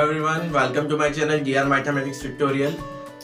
Everyone, welcome to my channel DR mathematics tutorial.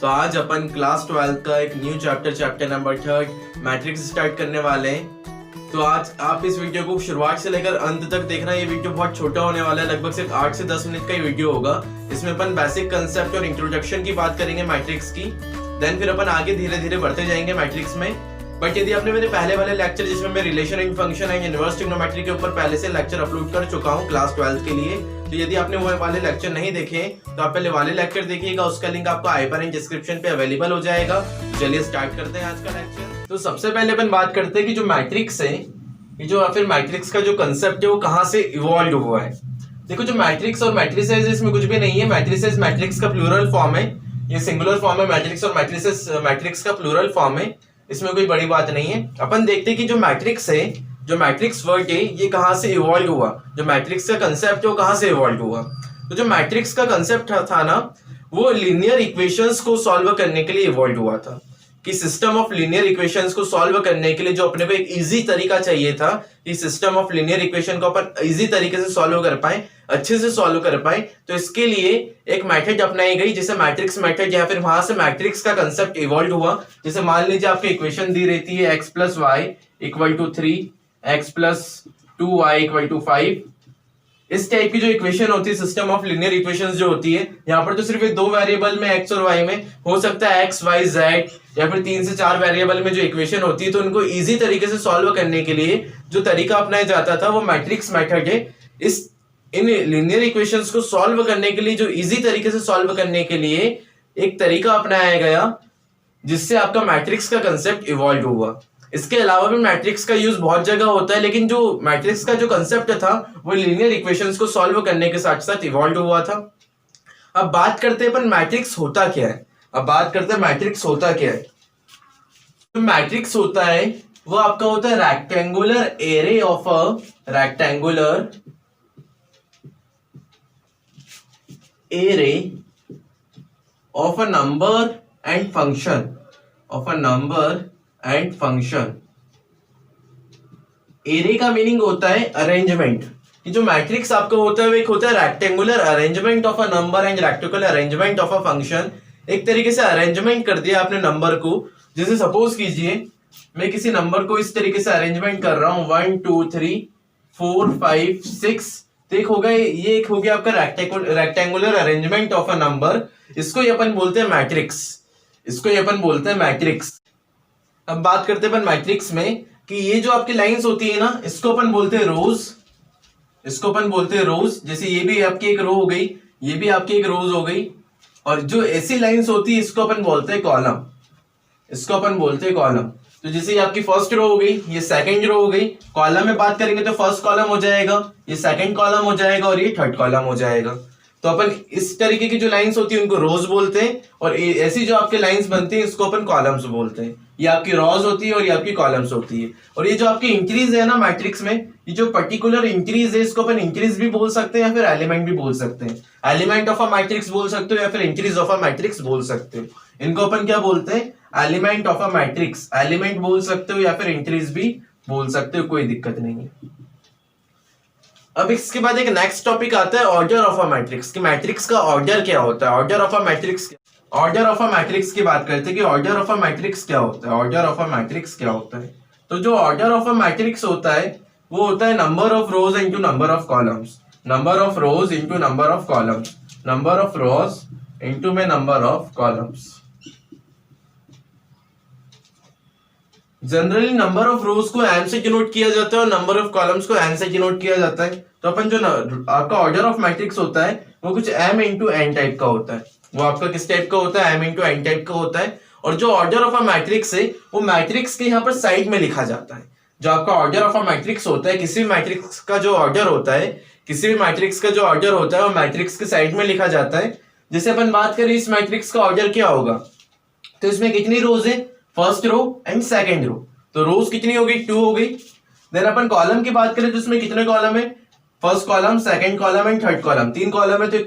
तो आज अपन क्लास 12 का एक new chapter number 3 matrix start करने वाले हैं। तो आज आप इस वीडियो को शुरुआत से लेकर अंत तक देखना। ये वीडियो बहुत छोटा होने वाला है, लगभग सिर्फ 8 से 10 मिनट का ही वीडियो होगा। इसमें अपन बेसिक कंसेप्ट और इंट्रोडक्शन की बात करेंगे मैट्रिक्स की, देन फिर अपन आगे धीरे धीरे बढ़ते जाएंगे मैट्रिक्स में। बट यदि आपने मेरे पहले वाले लेक्चर जिसमें मैं relation in function and inverse trigonometry के ऊपर पहले से लेक्चर अपलोड कर चुका हूँ क्लास 12 के लिए, तो यदि आपने वो वाले लेक्चर नहीं देखे तो आप पहले वाले लेक्चर देखिएगा। उसका लिंक आपको आई पर डिस्क्रिप्शन पे अवेलेबल हो जाएगा। चलिए स्टार्ट करते हैं आज का लेक्चर। तो सबसे पहले अपन बात करते हैं कि जो मैट्रिक्स है, ये जो फिर मैट्रिक्स का जो कंसेप्ट है वो कहाँ से इवॉल्व हुआ है। देखो, जो मैट्रिक्स और मैट्रिसेस इसमें कुछ भी नहीं है। मैट्रिसेस मैट्रिक्स का प्लूरल फॉर्म है, ये सिंगुलर फॉर्म है। मैट्रिक्स और मैट्रिसेस मैट्रिक्स का प्लूरल फॉर्म है, इसमें कोई बड़ी बात नहीं है। अपन देखते हैं कि जो मैट्रिक्स है, जो मैट्रिक्स वर्ड है, ये कहाँ से इवॉल्व हुआ। जो मैट्रिक्स का कंसेप्ट है वो कहाँ से इवॉल्व हुआ। तो जो मैट्रिक्स का कंसेप्ट था ना, वो लीनियर इक्वेशंस को सॉल्व करने के लिए इवॉल्व हुआ था। कि सिस्टम ऑफ लीनियर इक्वेशंस को सॉल्व करने के लिए जो अपने को एक इजी तरीका चाहिए था, कि सिस्टम ऑफ लीनियर इक्वेशन को अपन इजी तरीके से सॉल्व कर पाए, अच्छे से सॉल्व कर पाए, तो इसके लिए एक मेथड अपनाई गई जिसे मैट्रिक्स मेथड, या फिर वहां से मैट्रिक्स का कंसेप्ट इवॉल्व हुआ। जैसे मान लीजिए आपकी इक्वेशन दी रहती है x + y = 3, x + 2y = 5। इस टाइप की जो इक्वेशन होती है, सिस्टम ऑफ लीनियर इक्वेशंस जो होती है, यहाँ पर तो सिर्फ ये 2 वेरिएबल में x और y में हो सकता है x, y, z, या फिर 3 से 4 वेरिएबल में जो इक्वेशन होती है, तो उनको इजी तरीके से सॉल्व करने के लिए जो तरीका अपनाया जाता था वो मैट्रिक्स मेथड है। इन लीनियर इक्वेशंस को सॉल्व करने के लिए, जो इजी तरीके से सॉल्व करने के लिए एक तरीका अपनाया गया जिससे आपका मैट्रिक्स का कंसेप्ट इवॉल्व हुआ। इसके अलावा भी मैट्रिक्स का यूज बहुत जगह होता है, लेकिन जो मैट्रिक्स का जो कंसेप्ट था वो लीनियर इक्वेशंस को सॉल्व करने के साथ साथ इवॉल्व हुआ था। अब बात करते हैं अपन मैट्रिक्स होता क्या है। मैट्रिक्स होता क्या है। तो मैट्रिक्स होता है वो आपका होता है rectangular array of a rectangular array of a number and function array का मीनिंग होता है अरेंजमेंट। कि जो मैट्रिक्स आपका होता है वो एक होता है rectangular arrangement of a number and rectangular arrangement of a function. एक तरीके से अरेंजमेंट कर दिया आपने नंबर को। जैसे सपोज कीजिए मैं किसी नंबर को इस तरीके से अरेंजमेंट कर रहा हूं, 1 2 3 4 5 6। तो एक हो गया, ये एक हो गया आपका rectangular arrangement of a number. इसको ये अपन बोलते हैं मैट्रिक्स। अब बात करते हैं अपन मैट्रिक्स में कि ये जो आपकी लाइंस होती है ना, इसको अपन बोलते हैं रोज। जैसे ये भी आपकी एक रो हो गई, ये भी आपकी एक रोज हो गई। और जो ऐसी लाइंस होती है इसको अपन बोलते हैं कॉलम। तो जैसे ये आपकी फर्स्ट रो हो गई, ये सेकंड रो हो गई। कॉलम में बात करेंगे तो फर्स्ट कॉलम हो जाएगा, ये सेकंड कॉलम हो जाएगा और ये थर्ड कॉलम हो जाएगा। तो अपन इस तरीके की जो लाइंस होती है उनको रोज बोलते हैं, और ऐसी जो आपके लाइंस बनती है इसको अपन कॉलम्स बोलते हैं। ये आपकी रोज होती है और ये आपकी कॉलम्स होती है। और ये जो आपकी इंक्रीज है ना मैट्रिक्स में, ये जो पर्टिकुलर इंक्रीज है, इसको अपन इंक्रीज भी बोल सकते हैं या फिर एलिमेंट भी बोल सकते हैं। एलिमेंट ऑफ अ मैट्रिक्स बोल सकते हो या फिर इंक्रीज ऑफ अ मैट्रिक्स बोल सकते हो। इनको अपन क्या बोलते हैं, element of a matrix. Element बोल सकते हो या फिर इंक्रीज भी बोल सकते हो, कोई दिक्कत नहीं है। अब इसके बाद एक नेक्स्ट टॉपिक आता है ऑर्डर ऑफ अ मैट्रिक्स। कि मैट्रिक्स का ऑर्डर क्या होता है। ऑर्डर ऑफ अ मैट्रिक्स की बात करते हैं कि ऑर्डर ऑफ अ मैट्रिक्स क्या होता है। तो जो ऑर्डर ऑफ अ मैट्रिक्स होता है वो होता है number of rose into number of columns. Number of rose into number of columns. Generally number of रोज को m से डिनोट किया जाता है और नंबर ऑफ कॉलम्स को n से डिनोट किया जाता है। तो अपन जो आपका ऑर्डर ऑफ मैट्रिक्स होता है वो कुछ m इंटू n टाइप का होता है। वो आपका किस टाइप का होता है, m इंटू n टाइप का होता है। और जो ऑर्डर ऑफ अ मैट्रिक्स है वो मैट्रिक्स के यहाँ पर साइड में लिखा जाता है। जो आपका ऑर्डर ऑफ अ मैट्रिक्स होता है, किसी भी मैट्रिक्स का जो ऑर्डर होता है वो मैट्रिक्स के साइड में लिखा जाता है। जैसे अपन बात करें इस मैट्रिक्स का ऑर्डर क्या होगा, तो इसमें कितनी रोज है, first row and second row. तो रोज कितनी हो गई, 2 हो गई। देन अपन कॉलम की बात करें तो इसमें कितने कॉलम है, first column, second column and third column. 3 column है। तो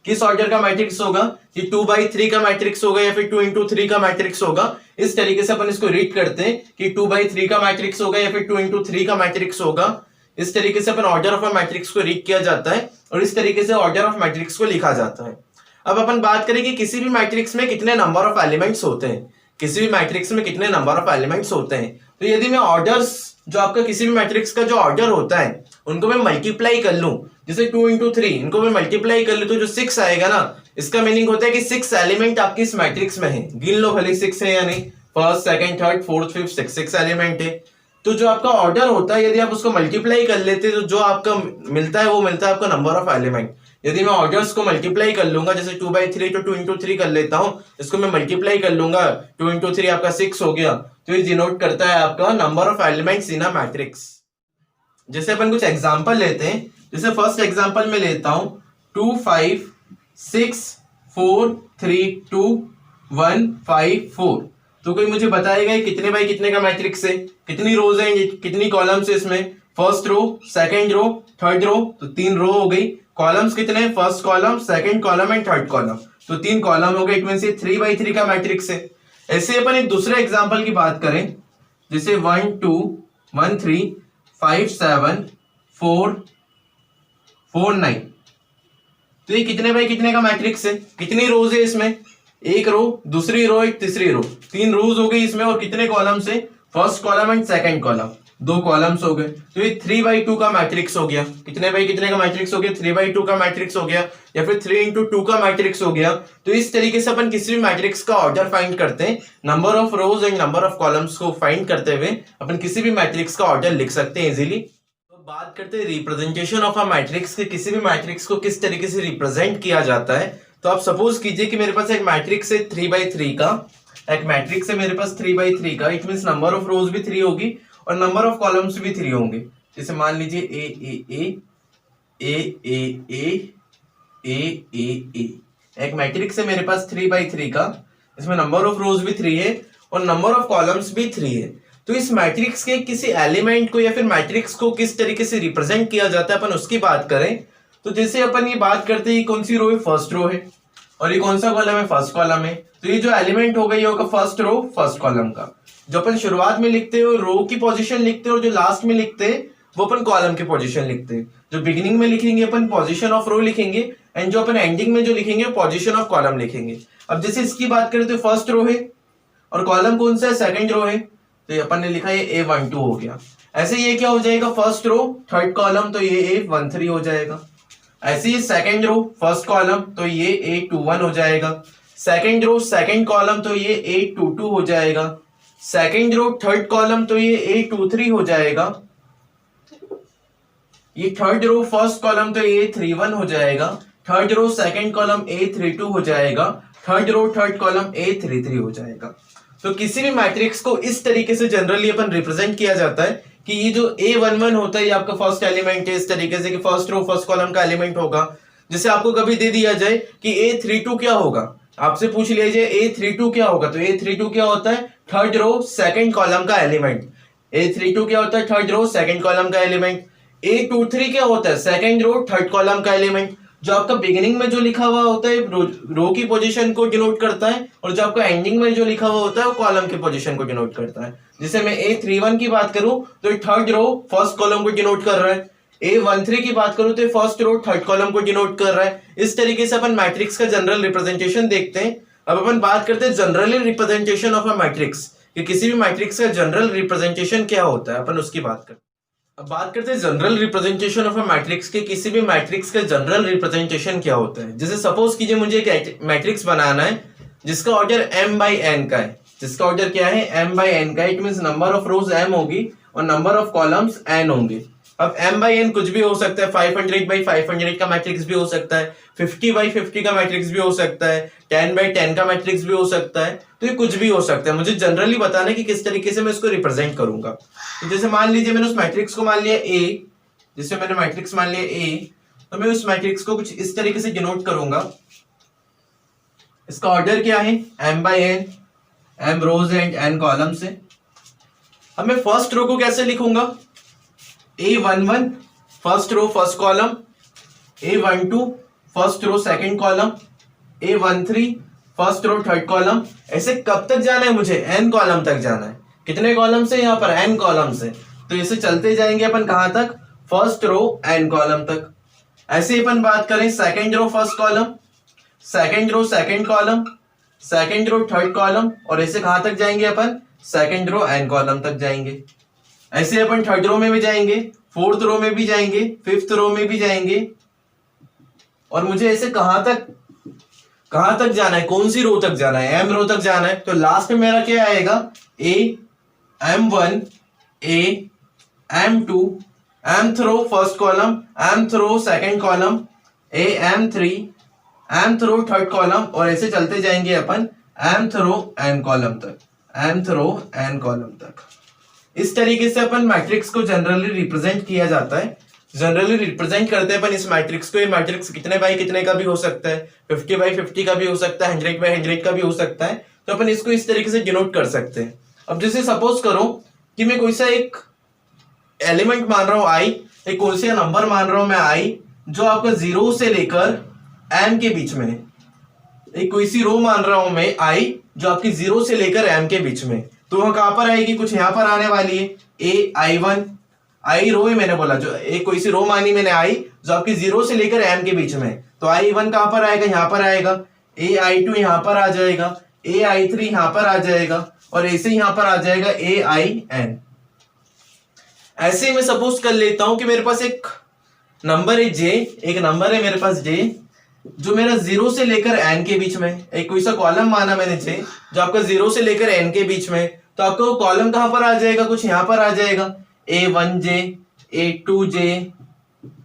किस ऑर्डर का मैट्रिक्स होगा, ये 2/3 का मैट्रिक्स होगा या फिर 2 into 3 का मैट्रिक्स होगा। इस तरीके से अपन इसको रीड करते हैं कि 2/3 का मैट्रिक्स होगा या फिर 2 into 3 का मैट्रिक्स होगा। इस तरीके से अपन ऑर्डर ऑफ अ मैट्रिक्स को रीड किया जाता है और इस तरीके से ऑर्डर ऑफ मैट्रिक्स को लिखा जाता है। अब अपन बात करें कि किसी भी मैट्रिक्स में कितने नंबर ऑफ एलिमेंट्स होते हैं, किसी भी मैट्रिक्स में कितने नंबर ऑफ एलिमेंट्स होते हैं। तो यदि मैं ऑर्डर्स जो आपका किसी भी मैट्रिक्स का जो ऑर्डर होता है उनको मैं मल्टीप्लाई कर लूं, जैसे 2 into 3 इनको मैं मल्टीप्लाई कर लूं तो जो 6 आएगा ना, इसका मीनिंग होता है कि 6 एलिमेंट आपकी इस मैट्रिक्स में है। गिन लो भले 6 है या नहीं, first second third fourth fifth 6 element है। तो जो आपका ऑर्डर होता है यदि आप उसको मल्टीप्लाई कर लेते तो जो आपका मिलता है वो मिलता है आपका नंबर ऑफ एलिमेंट। यदि मैं ऑर्डर्स को मल्टीप्लाई कर लूंगा, जैसे 2/3 तो 2 into 3 कर लेता हूं, इसको मैं मल्टीप्लाई कर लूंगा, 2 into 3 आपका 6 हो गया। तो ये डिनोट करता है आपका number of elements in a matrix. जैसे अपन कुछ एग्जांपल लेते हैं, जैसे फर्स्ट एग्जांपल में लेता हूं 2 5 6 4 3 2 1 5 4। तो कोई मुझे बताएगा ये कितने बाई कितने का मैट्रिक्स है, कितनी रोज है, कितनी कॉलम्स है इसमें, first row second row third row, तो 3 रो हो गई। कॉलम्स कितने, first column second column and third column, तो 3 कॉलम हो गए। इट मींस ये 3/3 का मैट्रिक्स है। ऐसे अपन एक दूसरे एग्जांपल की बात करें, जैसे 1 2 1 3 5 7 4 4 9, तो ये कितने बाई कितने का मैट्रिक्स है, कितनी रोज है इसमें, एक रो दूसरी रो एक तीसरी रो, 3 रोज हो गई इसमें। और कितने कॉलम्स है, first column and second column, 2 columns हो गए। तो ये 3/2 का मैट्रिक्स हो गया। कितने बाई कितने का मैट्रिक्स हो गया, 3/2 का मैट्रिक्स हो गया, या फिर 3 into 2 का मैट्रिक्स हो गया। तो इस तरीके से अपन किसी भी मैट्रिक्स का ऑर्डर फाइंड करते हैं, number of rose and number of columns को फाइंड करते हुए अपन किसी भी मैट्रिक्स का ऑर्डर लिख सकते हैं इजीली। तो बात करते हैं रिप्रेजेंटेशन ऑफ अ मैट्रिक्स के, किसी भी मैट्रिक्स को किस तरीके से रिप्रेजेंट किया जाता है। तो आप सपोज कीजिए कि मेरे पास एक मैट्रिक्स है 3/3 का, एक मैट्रिक्स है मेरे पास 3/3 का। इट मींस नंबर ऑफ रोज भी 3 होगी और नंबर ऑफ कॉलम्स भी 3 होंगे। जैसे मान लीजिए ए ए ए ए ए ए ए ए ए, एक मैट्रिक्स है मेरे पास 3/3 का, इसमें नंबर ऑफ रोज भी 3 है और नंबर ऑफ कॉलम्स भी 3 है। तो इस मैट्रिक्स के किसी एलिमेंट को या फिर मैट्रिक्स को किस तरीके से रिप्रेजेंट किया जाता है अपन उसकी बात करें, तो जैसे अपन ये बात करते हैं कौन सी रो है, फर्स्ट रो है, और ये कौन सा कॉलम है, फर्स्ट कॉलम है। तो ये जो एलिमेंट हो गई होगा फर्स्ट रो फर्स्ट कॉलम का। जो अपन शुरुआत में लिखते हैं रो की पोजीशन लिखते हैं और जो लास्ट में लिखते हैं वो अपन कॉलम की पोजीशन लिखते हैं। जो बिगिनिंग में लिखेंगे अपन पोजीशन ऑफ रो लिखेंगे एंड जो अपन एंडिंग में जो लिखेंगे पोजीशन ऑफ कॉलम लिखेंगे। अब जैसे इसकी बात करें तो फर्स्ट रो है और कॉलम कौन सा है, सेकंड रो है, तो ये अपन ने लिखा है A12 हो गया। ऐसे ये क्या हो जाएगा, फर्स्ट रो थर्ड कॉलम, तो ये A13 हो जाएगा। ऐसे ही सेकंड रो फर्स्ट कॉलम, तो ये A21 हो जाएगा। सेकंड रो सेकंड कॉलम, तो ये A22 हो जाएगा। सेकंड रो थर्ड कॉलम, तो ये A23 हो जाएगा। ये थर्ड रो फर्स्ट कॉलम, तो A31 हो जाएगा। Third row second column A32 हो जाएगा। Third row third column A33 हो जाएगा। तो किसी भी मैट्रिक्स को इस तरीके से जनरली अपन रिप्रेजेंट किया जाता है कि ये जो A11 होता है ये आपका फर्स्ट एलिमेंट है, इस तरीके से कि फर्स्ट रो फर्स्ट कॉलम का एलिमेंट होगा। जैसे आपको कभी दे दिया जाए कि A32 क्या होगा, आपसे पूछ लिया जाए A32 क्या होगा, तो A32 क्या होता है, थर्ड रो सेकंड कॉलम का एलिमेंट। A32 क्या होता है, थर्ड रो सेकंड कॉलम का एलिमेंट। A23 क्या होता है, सेकंड रो थर्ड कॉलम का एलिमेंट। जो आपका बिगिनिंग में जो लिखा हुआ होता है रो की पोजीशन को डिनोट करता है और जो आपका एंडिंग में जो लिखा हुआ होता है वो कॉलम की पोजीशन को डिनोट करता है। जैसे मैं A31 की बात करूं तो थर्ड रो फर्स्ट कॉलम को डिनोट कर रहा है। A13 की बात करूं तो फर्स्ट रो थर्ड कॉलम को डिनोट कर रहा है। इस तरीके से अपन मैट्रिक्स का जनरल रिप्रेजेंटेशन देखते हैं। अब अपन बात करते हैं generally representation of a matrix, कि किसी भी मैट्रिक्स का जनरल रिप्रेजेंटेशन क्या होता है, अपन उसकी बात करते हैं। अब बात करते हैं general representation of a matrix के, किसी भी मैट्रिक्स का जनरल रिप्रेजेंटेशन क्या होता है। जैसे सपोज कीजिए मुझे एक मैट्रिक्स बनाना है जिसका ऑर्डर m/n का है, जिसका ऑर्डर क्या है, m/n का। It means number of rose m होगी और नंबर ऑफ कॉलम्स n होंगे। अब m/n कुछ भी हो सकता है, 500/500 का मैट्रिक्स भी हो सकता है, 50/50 का मैट्रिक्स भी हो सकता है, 10/10 का मैट्रिक्स भी हो सकता है। तो ये कुछ भी हो सकता है, मुझे जनरली बताना है कि किस तरीके से मैं इसको रिप्रेजेंट करूंगा। तो जैसे मान लीजिए मैंने उस मैट्रिक्स को मान लिया A, जैसे मैंने मैट्रिक्स मान लिया A, तो मैं उस मैट्रिक्स को कुछ इस तरीके से डिनोट करूंगा। इसका ऑर्डर क्या है, m/n, m rows and n columns है। अब मैं फर्स्ट रो को कैसे लिखूंगा, A11 first row first column, A12 first row second column, A13 first row third column. ऐसे कब तक जाना है, मुझे n कॉलम तक जाना है। कितने कॉलम से, यहाँ पर n कॉलम से। तो इसे चलते जाएंगे अपन कहां तक, फर्स्ट रो एन कॉलम तक। ऐसे ही अपन बात करें second row first column, second row second column, second row third column, और ऐसे कहां तक जाएंगे अपन, सेकंड रो एन कॉलम तक जाएंगे। ऐसे अपन थर्ड रो में भी जाएंगे, फोर्थ रो में भी जाएंगे, फिफ्थ रो में भी जाएंगे, और मुझे ऐसे कहां तक जाना है, कौन सी रो तक जाना है, एम रो तक जाना है। तो लास्ट में मेरा क्या आएगा, A M1, A M2, mth row first column, mth row second column, A M3, mth row third column, और ऐसे चलते जाएंगे अपन mth रो n कॉलम तक, mth रो n कॉलम तक। इस तरीके से अपन मैट्रिक्स को जनरली रिप्रेजेंट किया जाता है। जनरली रिप्रेजेंट करते हैं अपन इस मैट्रिक्स को। ये मैट्रिक्स कितने बाई कितने का भी हो सकता है, 50 बाई 50 का भी हो सकता है, 100 बाई 100 का भी हो सकता है। तो अपन इसको इस तरीके से डिनोट कर सकते हैं। अब जैसे सपोज करो कि मैं कोई सा एक एलिमेंट मान रहा हूं आई, एक कोई सा नंबर मान रहा हूं मैं आई, जो आपका 0 से लेकर m के बीच में है। एक कोई सी रो मान रहा हूं मैं आई, जो आपकी 0 से लेकर m के बीच में, तो वह कहां पर आएगी, कुछ यहां पर आने वाली है, ए I1, आई रो ही मैंने बोला, जो एक कोई सी रो मानी मैंने आई, जो आपकी 0 से लेकर m के बीच में, तो I1 कहां पर आएगा, यहां पर आएगा, ए I2 यहां पर आ जाएगा, ए I3 यहां पर आ जाएगा, और ऐसे यहां पर आ जाएगा ए IN। ऐसे मैं सपोज कर लेता हूं कि मेरे पास एक नंबर है जे, एक नंबर है मेरे पास जे, जो मेरा 0 से लेकर n के बीच में, एक कोई सा कॉलम माना मैंने जे, जो आपका 0 से लेकर n के बीच में, तो आपका वो कॉलम कहां पर आ जाएगा, कुछ यहां पर आ जाएगा, A1J, A2J,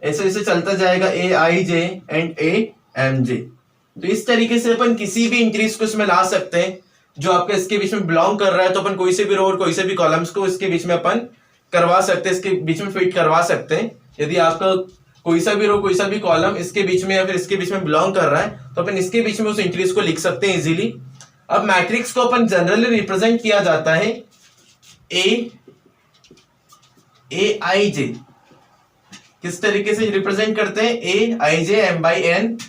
ऐसे ऐसे चलता जाएगा, AIJ एंड AMJ। तो इस तरीके से अपन किसी भी इंक्रीज को इसमें ला सकते हैं जो आपके इसके बीच में बिलोंग कर रहा है। तो अपन कोई से भी रो और कोई से भी कॉलम्स को इसके बीच में अपन करवा सकते हैं, इसके बीच में फिट करवा सकते हैं। यदि आपका कोई सा भी रो कोई सा भी कॉलम इसके बीच में या फिर इसके बीच में बिलोंग कर रहा है, तो अपन इसके बीच में उस इंक्रीज को लिख सकते हैं इजीली। अब मैट्रिक्स को अपन जनरली रिप्रेजेंट किया जाता है AIJ। किस तरीके से रिप्रेजेंट करते हैं, AIJ M/n।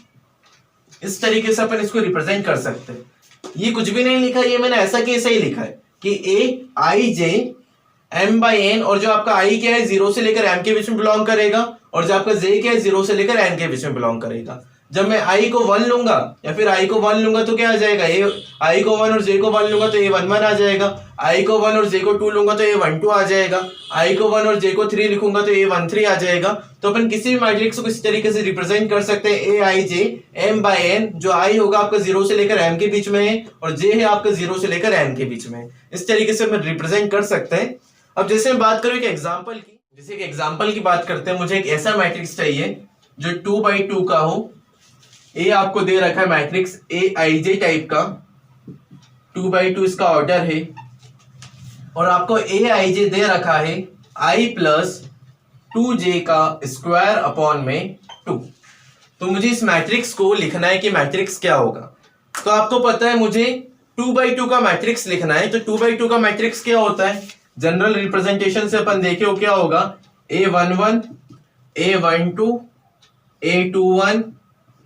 इस तरीके से अपन इसको रिप्रेजेंट कर सकते हैं। ये कुछ भी नहीं लिखा, ये मैंने ऐसा कैसे ही लिखा है कि AIJ M/n, और जो आपका I क्या है 0 से लेकर m के बीच में बिलोंग करेगा, और जो आपका J क्या है 0 से लेकर n के बीच में बिलोंग करेगा। जब मैं I को 1 लूंगा या फिर I को 1 लूंगा तो क्या आ जाएगा, I को 1 और J को 1 लूंगा तो A11 आ जाएगा, I को 1 और J को 2 लूंगा तो A12 आ जाएगा, I को 1 और J को 3 लिखूंगा तो A13 आ जाएगा। तो अपन किसी भी मैट्रिक्स को इस तरीके से रिप्रेजेंट कर सकते हैं AIJ M/n, जो I होगा आपका 0 से लेकर m के बीच में है, और J है आपका 0 से लेकर n के बीच में। इस तरीके से अपन रिप्रेजेंट कर सकते हैं। अब जैसे मैं बात करूं एक एग्जांपल की, जैसे एक एग्जांपल की बात करते हैं, मुझे एक ऐसा मैट्रिक्स चाहिए जो 2x2 का हो। ए आपको दे रखा है मैट्रिक्स AIJ टाइप का, 2x2 इसका ऑर्डर है, और आपको AIJ दे रखा है I प्लस 2J का स्क्वायर अपॉन में 2। तो मुझे इस मैट्रिक्स को लिखना है कि मैट्रिक्स क्या होगा। तो आपको पता है मुझे 2x2 का मैट्रिक्स लिखना है। तो 2x2 का मैट्रिक्स क्या होता है, जनरल रिप्रेजेंटेशन से अपन देखे हो क्या होगा, A11, A12, A21,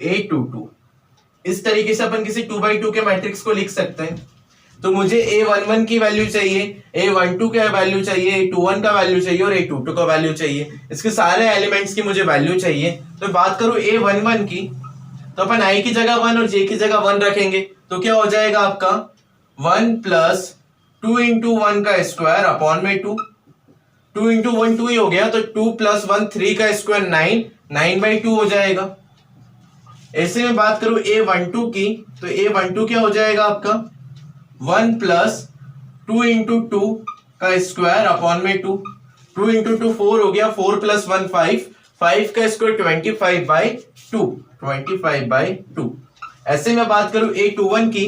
A22। इस तरीके से अपन किसी 2x2 के मैट्रिक्स को लिख सकते हैं। तो मुझे A11 की वैल्यू चाहिए, A12 का वैल्यू चाहिए, A21 का वैल्यू चाहिए और A22 का वैल्यू चाहिए। इसके सारे एलिमेंट्स की मुझे वैल्यू चाहिए। तो बात करूं A11 की, तो अपन I की जगह 1 और J की जगह 1 रखेंगे, तो क्या हो जाएगा आपका 1 प्लस 2 इंटू 1 का स्क्वायर अपॉन में 2। 2 इंटू 1 2 ही हो गया, तो 2 प्लस 1 3 का स्क्वायर 9, 9/2 हो जाएगा। ऐसे में बात करूं A12 की, तो A12 क्या हो जाएगा आपका 1 प्लस 2 इंटू 2 का स्क्वायर अपॉन में 2। 2 इंटू 2 4 हो गया, 4 प्लस 1 5, 5 का स्क्वायर 25/2, 25/2। ऐसे में बात करूं A21 की,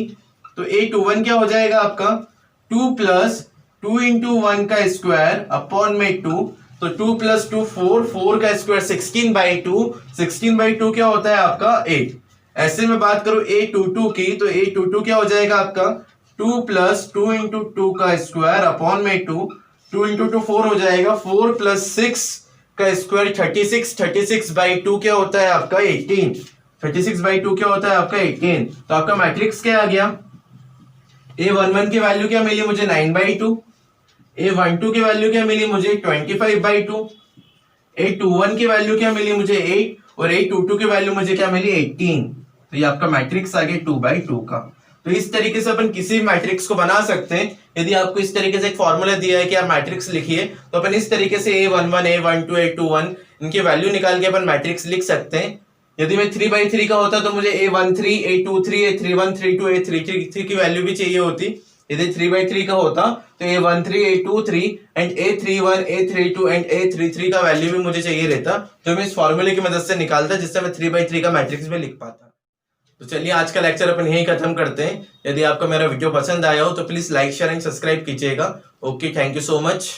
तो A21 क्या हो जाएगा आपका 2 प्लस 2 इंटू 1 का स्क्वायर अपॉन में 2, तो 2 प्लस 2 4, 4 का स्क्वायर 16/2, 16/2 क्या होता है आपका 8। ऐसे में बात करूं A22 की, तो A22 क्या हो जाएगा आपका 2 प्लस 2 इंटू 2 का स्क्वायर अपॉन में 2, 2 इंटू 2 4 हो जाएगा, 4 प्लस 6 का स्क्वायर 36, 36/2 क्या होता है आपका 18, 36/2 क्या होता है आपका 18। तो आपका मैट्रिक्स क्या आ गया, A11 की वैल्यू क्या मिली मुझे 9/2, A12 की वैल्यू क्या मिली मुझे 25/2, A21 की वैल्यू क्या मिली मुझे 8 और A22 की वैल्यू मुझे क्या मिली 18। तो ये आपका मैट्रिक्स आ गया 2/2 का। तो इस तरीके से अपन किसी भी मैट्रिक्स को बना सकते हैं। यदि आपको इस तरीके से एक फॉर्मूला दिया है कि आप मैट्रिक्स लिखिए, तो अपन इस तरीके से A11, A12, A21 इनकी वैल्यू निकाल के अपन मैट्रिक्स लिख सकते हैं। यदि मैं 3/3 का होता तो मुझे A13, A23, A31, A32, A33 की वैल्यू भी चाहिए होती। यदि 3/3 का होता तो A13, A23 and A31, A32 and A33 का वैल्यू भी मुझे चाहिए रहता, जो मैं इस फॉर्मूले की मदद से निकालता, जिससे मैं 3/3 का मैट्रिक्स भी लिख पाता। तो चलिए आज का लेक्चर अपन यही खत्म करते हैं। यदि आपको मेरा वीडियो पसंद आया हो तो please like, share and subscribe कीजिएगा। Okay, thank you so much.